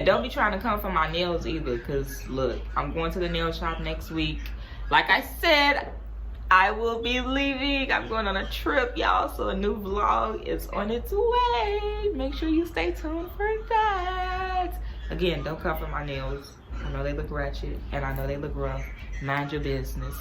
And don't be trying to come for my nails either, because look, I'm going to the nail shop next week. Like I said, I will be leaving. I'm going on a trip, y'all, so a new vlog is on its way. Make sure you stay tuned for that. Again, don't come for my nails. I know they look ratchet and I know they look rough. Mind your business.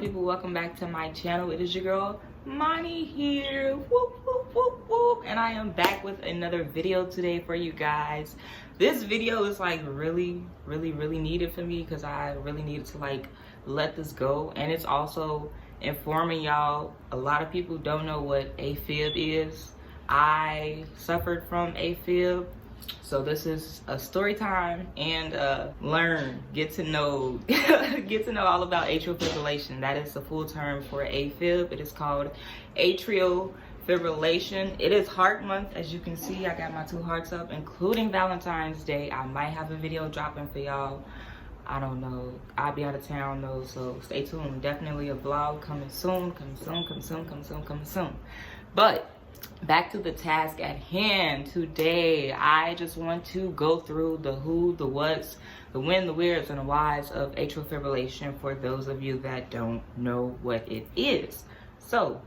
People, welcome back to my channel. It is your girl Money here. Whoop, whoop, whoop, whoop. And I am back with another video today for you guys. This video is like really needed for me because I really needed to like let this go, and it's also informing y'all. A lot of people don't know what Afib is. I suffered from Afib. So this is a story time and learn, get to know all about atrial fibrillation. That is the full term for AFib. It is called atrial fibrillation. It is heart month, as you can see. I got my 2 hearts up, including Valentine's Day. I might have a video dropping for y'all. I don't know. I'll be out of town though, so stay tuned. Definitely a vlog coming soon, coming soon. But back to the task at hand. Today I just want to go through the who, the what's, the when, the where's, and the why's of atrial fibrillation for those of you that don't know what it is. So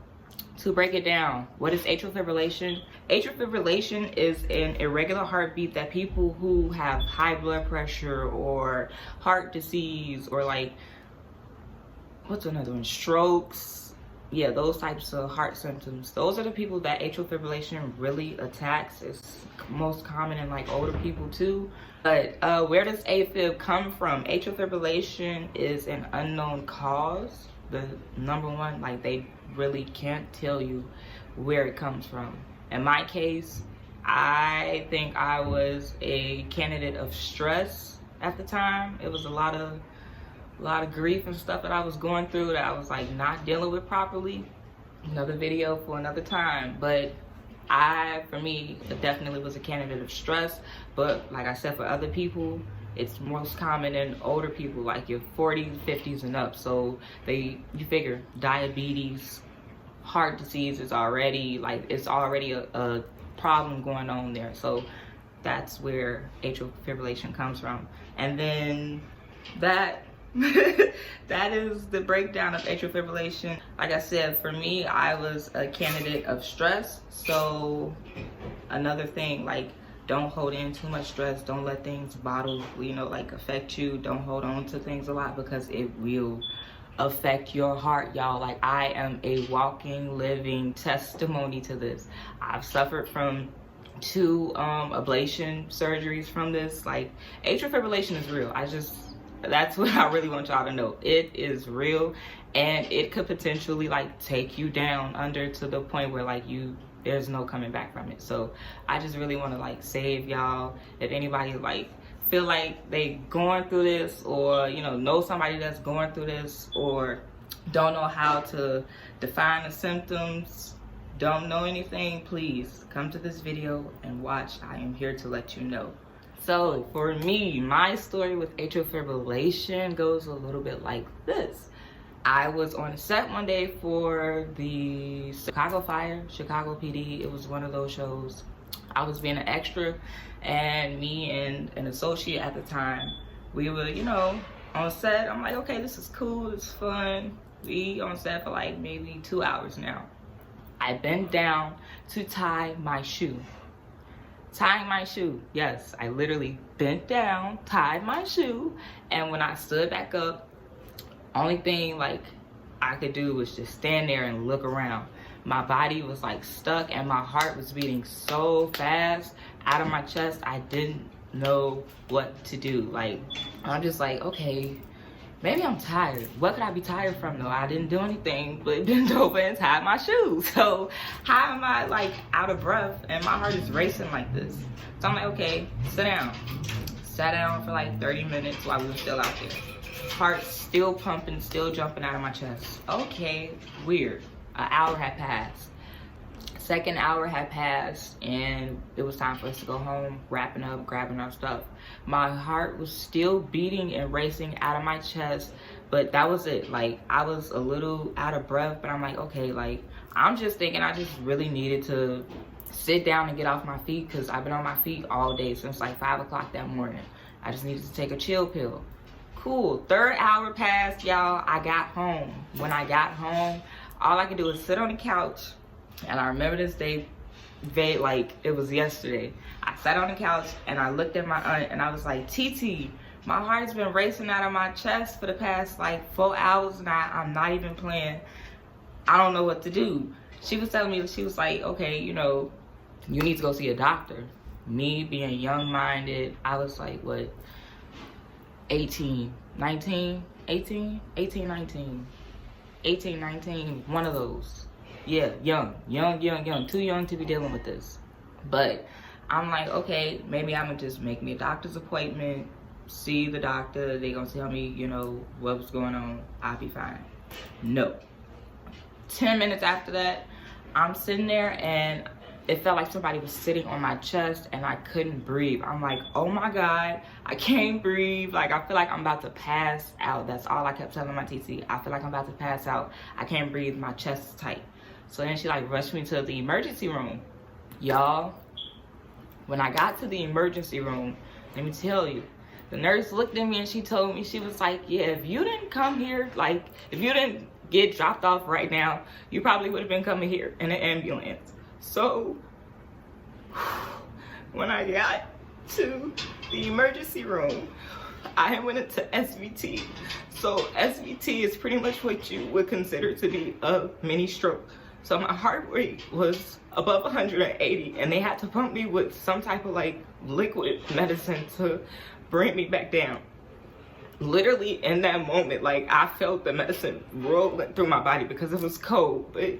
to break it down, what is atrial fibrillation? Atrial fibrillation is an irregular heartbeat that people who have high blood pressure or heart disease or like, what's another one, strokes, yeah, those types of heart symptoms, those are the people that atrial fibrillation really attacks. It's most common in like older people too. But where does AFib come from? Atrial fibrillation is an unknown cause. The number one, like they really can't tell you where it comes from. In my case, I think I was a candidate of stress at the time. It was a lot of grief and stuff that I was going through that I was like not dealing with properly. Another video for another time. But for me, it definitely was a candidate of stress. But like I said, for other people, it's most common in older people, like your 40s, 50s and up. So you figure diabetes, heart disease is already, like it's already a problem going on there. So that's where atrial fibrillation comes from. And then that is the breakdown of atrial fibrillation. Like I said, for me, I was a candidate of stress. So another thing, like don't hold in too much stress. Don't let things bottle, like affect you. Don't hold on to things a lot because it will affect your heart, y'all. Like I am a walking, living testimony to this. I've suffered from 2 ablation surgeries from this. Like atrial fibrillation is real. That's what I really want y'all to know. It is real, and it could potentially like take you down under to the point where like there's no coming back from it. So I just really want to like save y'all. If anybody like feel like they going through this, or know somebody that's going through this, or don't know how to define the symptoms, don't know anything, please come to this video and watch. I am here to let you know. So for me, my story with atrial fibrillation goes a little bit like this. I was on a set one day for the Chicago Fire, Chicago PD. It was one of those shows. I was being an extra, and me and an associate at the time, we were, on set. I'm like, okay, this is cool, it's fun. We on set for like maybe 2 hours now. I bent down to tie my shoe. Tying my shoe. Yes, I literally bent down, tied my shoe, and when I stood back up, only thing like I could do was just stand there and look around. My body was like stuck and my heart was beating so fast out of my chest. I didn't know what to do. Like I'm just like, okay, maybe I'm tired. What could I be tired from though? I didn't do anything but bend over and tie my shoes. So how am I like out of breath and my heart is racing like this? So I'm like, okay, sit down. Sat down for like 30 minutes while we were still out there. Heart still pumping, still jumping out of my chest. Okay, weird. An hour had passed. Second hour had passed and it was time for us to go home, wrapping up, grabbing our stuff. My heart was still beating and racing out of my chest, but that was it. Like, I was a little out of breath, but I'm like, okay, like, I'm just thinking I just really needed to sit down and get off my feet, because I've been on my feet all day since like 5 o'clock that morning. I just needed to take a chill pill. Cool. Third hour passed, y'all. I got home. When I got home, all I could do was sit on the couch. And I remember this day, like it was yesterday. I sat on the couch and I looked at my aunt and I was like, TT, my heart's been racing out of my chest for the past like 4 hours and I'm not even playing. I don't know what to do. She was telling me, she was like, okay, you know, you need to go see a doctor. Me being young-minded, I was like, what, 18, 19, 18, 19, one of those. Yeah, young, too young to be dealing with this. But I'm like, okay, maybe I'm gonna just make me a doctor's appointment, see the doctor, they gonna tell me, you know, what's going on, I'll be fine. No. 10 minutes after that, I'm sitting there and it felt like somebody was sitting on my chest and I couldn't breathe. I'm like, oh my God, I can't breathe. Like, I feel like I'm about to pass out. That's all I kept telling my TC. I feel like I'm about to pass out. I can't breathe, my chest is tight. So then she like rushed me to the emergency room. Y'all, when I got to the emergency room, let me tell you, the nurse looked at me and she told me, she was like, yeah, if you didn't come here, like, if you didn't get dropped off right now, you probably would have been coming here in an ambulance. So when I got to the emergency room, I went into SVT. So SVT is pretty much what you would consider to be a mini stroke. So my heart rate was above 180 and they had to pump me with some type of like liquid medicine to bring me back down. Literally in that moment, like, I felt the medicine rolling through my body because it was cold. But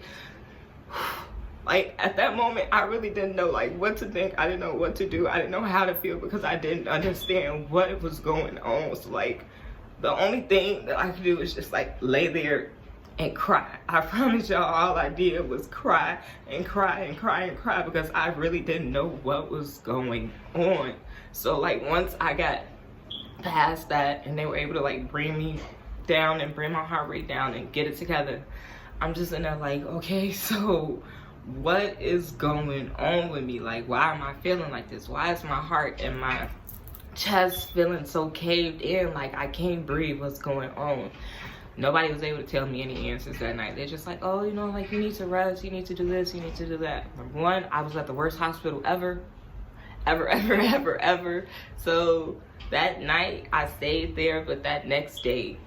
like at that moment, I really didn't know like what to think. I didn't know what to do. I didn't know how to feel because I didn't understand what was going on. So like the only thing that I could do was just like lay there and cry. I promise y'all, all I did was cry and cry and cry and cry because I really didn't know what was going on. So like once I got past that and they were able to like bring me down and bring my heart rate down and get it together, I'm just in there like, okay, so what is going on with me? Like, why am I feeling like this? Why is my heart and my chest feeling so caved in? Like, I can't breathe. What's going on? Nobody was able to tell me any answers that night. They're just like, oh, you know, like, you need to rest, you need to do this, you need to do that. Number one, I was at the worst hospital ever. So that night I stayed there, but that next day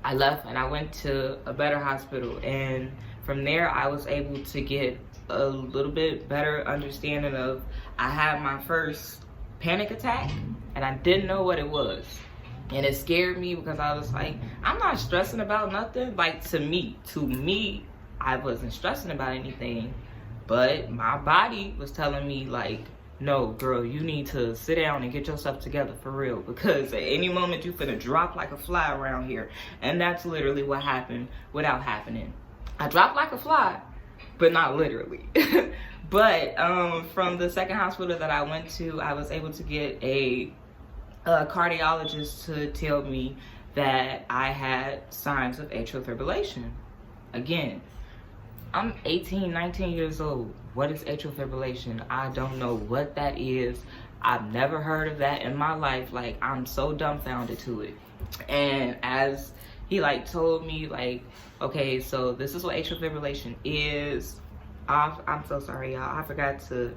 I left and I went to a better hospital, and from there I was able to get a little bit better understanding of, I had my first panic attack and I didn't know what it was, and it scared me because I was like, I'm not stressing about nothing. Like, to me I wasn't stressing about anything, but my body was telling me like, no girl, you need to sit down and get yourself together for real, because at any moment you finna drop like a fly around here. And that's literally what happened without happening. I dropped like a fly, but not literally. But from the second hospital that I went to, I was able to get a cardiologist to tell me that I had signs of atrial fibrillation. Again, I'm 18, 19 years old. What is atrial fibrillation? I don't know what that is. I've never heard of that in my life. Like, I'm so dumbfounded to it. And as he like told me, like, okay, so this is what atrial fibrillation is. I'm so sorry, y'all. I forgot to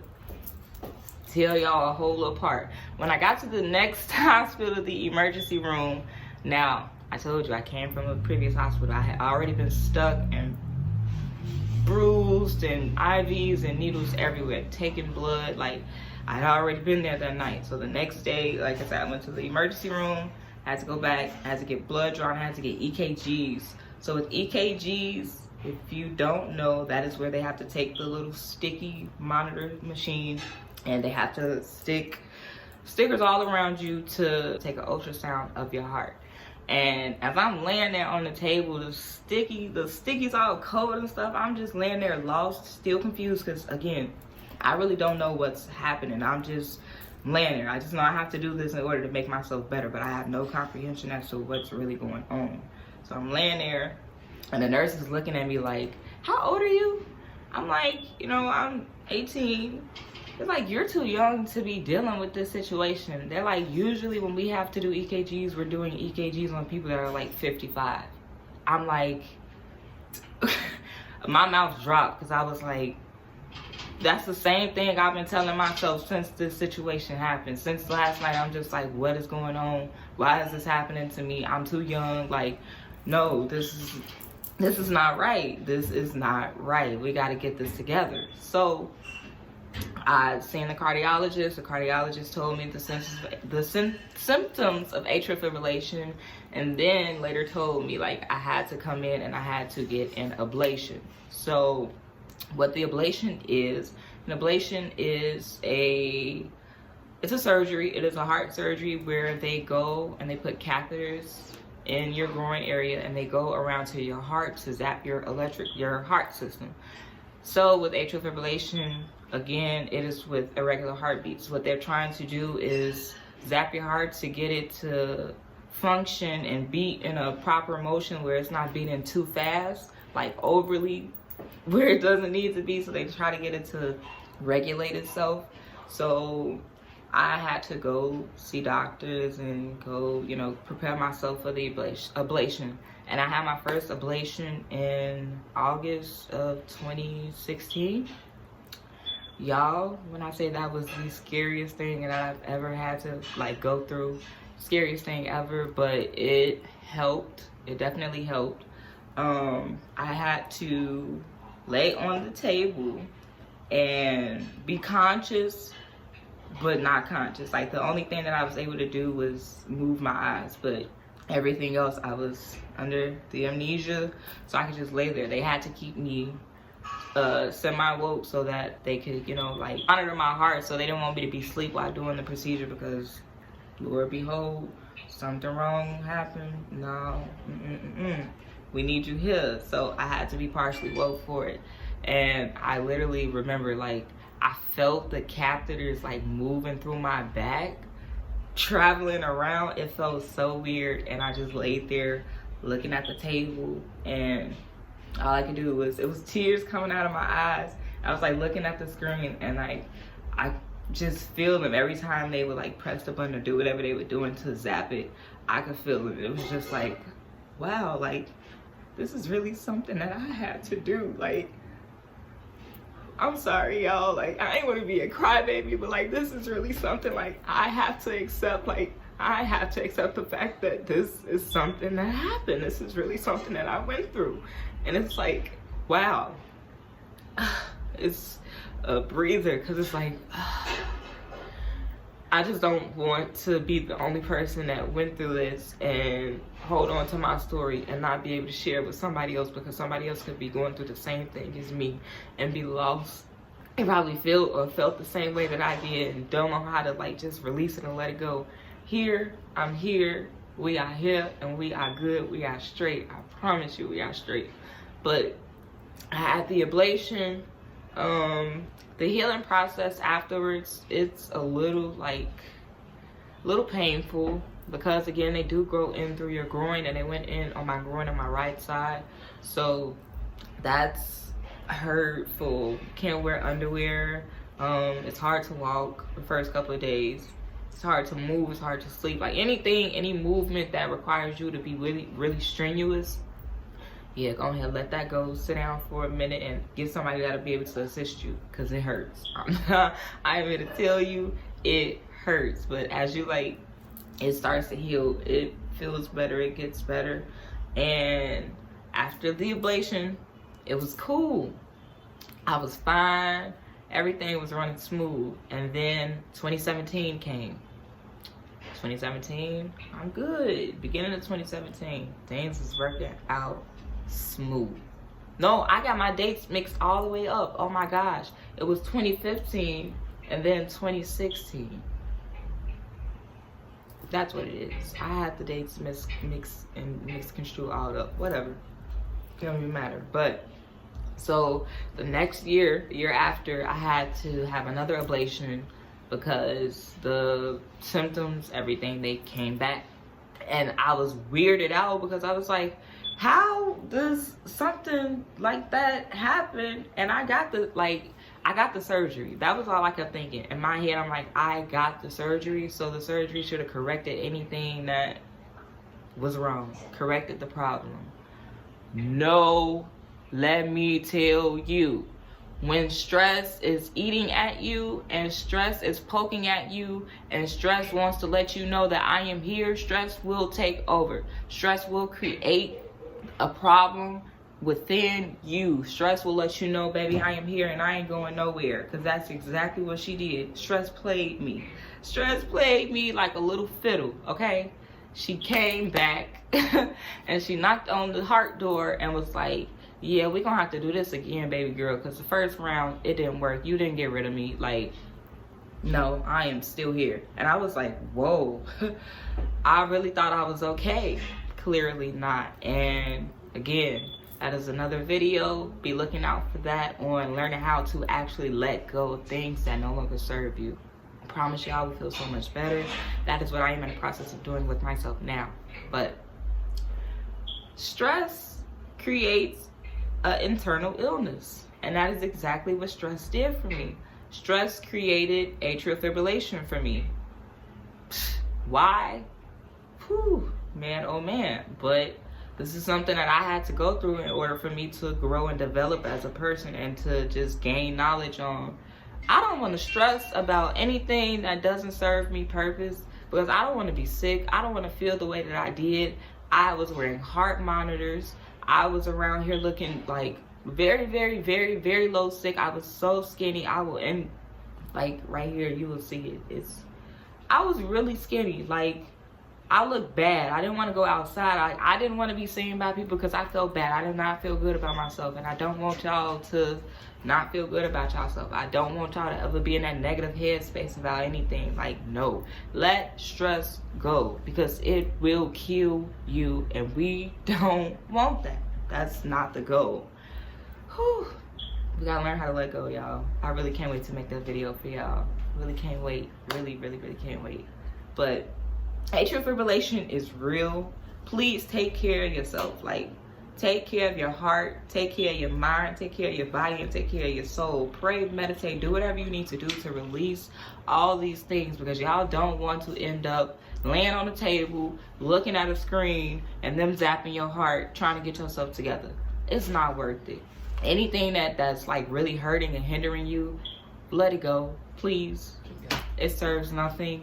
tell y'all a whole little part. When I got to the next hospital, the emergency room, now, I told you I came from a previous hospital. I had already been stuck and bruised and IVs and needles everywhere, taking blood. Like, I had already been there that night. So the next day, like I said, I went to the emergency room, I had to go back, I had to get blood drawn, I had to get EKGs. So with EKGs, if you don't know, that is where they have to take the little sticky monitor machine and they have to stick stickers all around you to take an ultrasound of your heart. And as I'm laying there on the table, the sticky's all cold and stuff, I'm just laying there lost, still confused, because again, I really don't know what's happening. I'm just laying there. I just know I have to do this in order to make myself better, but I have no comprehension as to what's really going on. So I'm laying there, and the nurse is looking at me like, how old are you? I'm like, you know, I'm 18. It's like, you're too young to be dealing with this situation. They're like, usually when we have to do EKGs, we're doing EKGs on people that are like 55. I'm like, my mouth dropped, because I was like, that's the same thing I've been telling myself since this situation happened. Since last night, I'm just like, what is going on? Why is this happening to me? I'm too young. Like, no, this is not right. This is not right. We got to get this together. So I seen the cardiologist. The cardiologist told me the symptoms of atrial fibrillation, and then later told me like I had to come in and I had to get an ablation. So what the ablation is, an ablation is it's a surgery. It is a heart surgery where they go and they put catheters in your groin area and they go around to your heart to zap your heart system. So with atrial fibrillation, again, it is with irregular heartbeats. What they're trying to do is zap your heart to get it to function and beat in a proper motion where it's not beating too fast, like overly, where it doesn't need to be. So they try to get it to regulate itself. So I had to go see doctors and go, you know, prepare myself for the ablation. And I had my first ablation in August of 2016. Y'all, when I say that was the scariest thing that I've ever had to like go through, scariest thing ever, but it helped. It definitely helped. I had to lay on the table and be conscious, but not conscious. Like, the only thing that I was able to do was move my eyes, but everything else I was under the amnesia, so I could just lay there. They had to keep me semi-woke so that they could, you know, like monitor my heart. So they didn't want me to be asleep while doing the procedure, because Lord behold, something wrong happened. No, we need you here. So I had to be partially woke for it. And I literally remember, like, I felt the catheters like moving through my back, traveling around. It felt so weird, and I just laid there looking at the table, and all I could do was, it was tears coming out of my eyes. I was like looking at the screen, and like I just feel them every time they would like press the button or do whatever they were doing to zap it. I could feel it. It was just like, wow, like this is really something that I had to do. Like, I'm sorry, y'all. Like, I ain't want to be a crybaby, but like, this is really something like I have to accept. Like, I have to accept the fact that this is something that happened. This is really something that I went through. And it's like, wow. It's a breather, because it's like, I just don't want to be the only person that went through this and hold on to my story and not be able to share it with somebody else, because somebody else could be going through the same thing as me and be lost and probably feel or felt the same way that I did and don't know how to like just release it and let it go. Here, I'm here, we are here, and we are good, we are straight. I promise you, we are straight. But I had the ablation. The healing process afterwards, it's a little painful, because again, they do grow in through your groin, and they went in on my groin on my right side. So that's hurtful. Can't wear underwear. It's hard to walk the first couple of days. It's hard to move, it's hard to sleep. Like any movement that requires you to be really strenuous, yeah, go ahead, let that go. Sit down for a minute and get somebody that'll be able to assist you, because it hurts. I'm here to tell you, it hurts. But as you like, it starts to heal, it feels better, it gets better. And after the ablation, it was cool. I was fine. Everything was running smooth. And then 2017 came. 2017, I'm good. Beginning of 2017, things was working out smooth. No, I got my dates mixed all the way up. Oh my gosh. It was 2015 and then 2016. That's what it is. I had the dates misconstrued all up. Whatever. It don't even matter. But so the next year, the year after, I had to have another ablation because the symptoms, everything, they came back. And I was weirded out because I was like, how does something like that happen? And I got the surgery. That was all I kept thinking. In my head, I'm like, I got the surgery, so the surgery should have corrected anything that was wrong, corrected the problem. No, let me tell you, when stress is eating at you and stress is poking at you and stress wants to let you know that I am here, stress will take over. Stress will create a problem within you. Stress will let you know, baby, I am here and I ain't going nowhere. Because that's exactly what she did. Stress played me. Stress played me like a little fiddle, okay? She came back and she knocked on the heart door and was like, yeah, we're gonna have to do this again, baby girl, because the first round, it didn't work. You didn't get rid of me. Like, no, I am still here. And I was like, whoa. I really thought I was okay. Clearly not. And again, that is another video. Be looking out for that on learning how to actually let go of things that no longer serve you. I promise y'all will feel so much better. That is what I am in the process of doing with myself now. But stress creates an internal illness. And that is exactly what stress did for me. Stress created atrial fibrillation for me. Why? Whew, man, oh man. But this is something that I had to go through in order for me to grow and develop as a person and to just gain knowledge on. I don't want to stress about anything that doesn't serve me purpose because I don't want to be sick. I don't want to feel the way that I did. I was wearing heart monitors. I was around here looking like very, very, very, very low sick. I was so skinny. And like right here, you will see it. I was really skinny. Like, I looked bad. I didn't want to go outside. I didn't want to be seen by people because I felt bad. I did not feel good about myself. And I don't want y'all to not feel good about yourself. I don't want y'all to ever be in that negative headspace about anything. Like, no. Let stress go because it will kill you. And we don't want that. That's not the goal. Whew. We gotta learn how to let go, y'all. I really can't wait to make that video for y'all. Really can't wait. Really, really, really can't wait. But atrial fibrillation is real. Please take care of yourself. Like, take care of your heart, take care of your mind, take care of your body, and take care of your soul. Pray, meditate, do whatever you need to do to release all these things because y'all don't want to end up laying on the table, looking at a screen, and them zapping your heart, trying to get yourself together. It's not worth it. Anything that's like really hurting and hindering you, let it go, please. It serves nothing.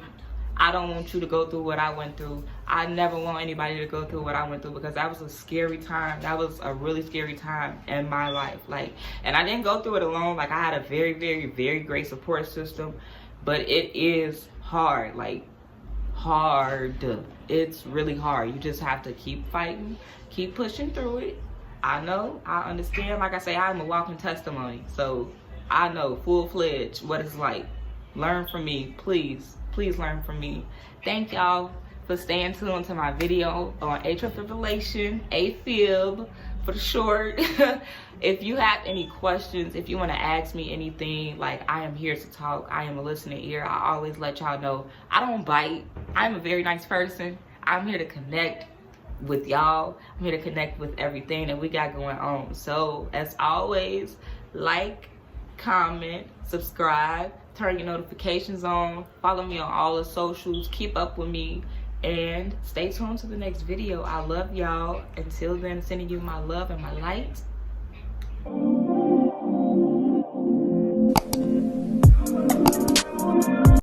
I don't want you to go through what I went through. I never want anybody to go through what I went through because that was a scary time. That was a really scary time in my life. Like, and I didn't go through it alone. Like, I had a very, very, very great support system, but it is hard. Like, hard. It's really hard. You just have to keep fighting, keep pushing through it. I know, I understand. Like I say, I'm a walking testimony. So I know full-fledged what it's like. Learn from me, please. Please learn from me. Thank y'all for staying tuned to my video on atrial fibrillation, Afib for the short. If you have any questions, if you want to ask me anything, like, I am here to talk. I am a listening ear. I always let y'all know I don't bite. I'm a very nice person. I'm here to connect with y'all. I'm here to connect with everything that we got going on. So as always, like, comment, subscribe, turn your notifications on, follow me on all the socials, keep up with me, and stay tuned to the next video. I love y'all. Until then, sending you my love and my light.